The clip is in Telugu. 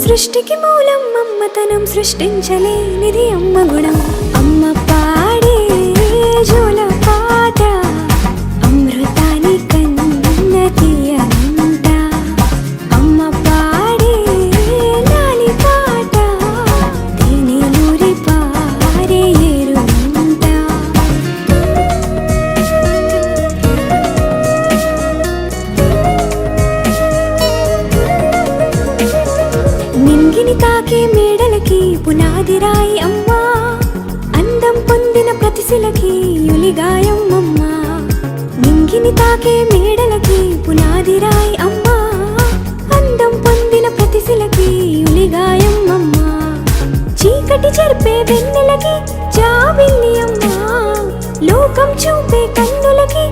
సృష్టికి మూలం అమ్మతనం, సృష్టించలేనిది అమ్మ గుణం. అమ్మ పాడే జోల పాట అమృతాని కన్న తీయనంట. అమ్మ పాడే లాలి పాట తేనెలూరి పారే ఏరుంట. నింగిని తాకే మేడలకి పునాదిరాయి అమ్మా, అందం పొందిన ప్రతిశిలకి యులిగాయం అమ్మా. నింగిని తాకే మేడలకి పునాదిరాయి అమ్మా, అందం పొందిన ప్రతిశిలకి యులిగాయం అమ్మా. చీకటి చెరిపే వెన్నెలకి జాబిల్లి అమ్మా, లోకం చూపే కన్నులకి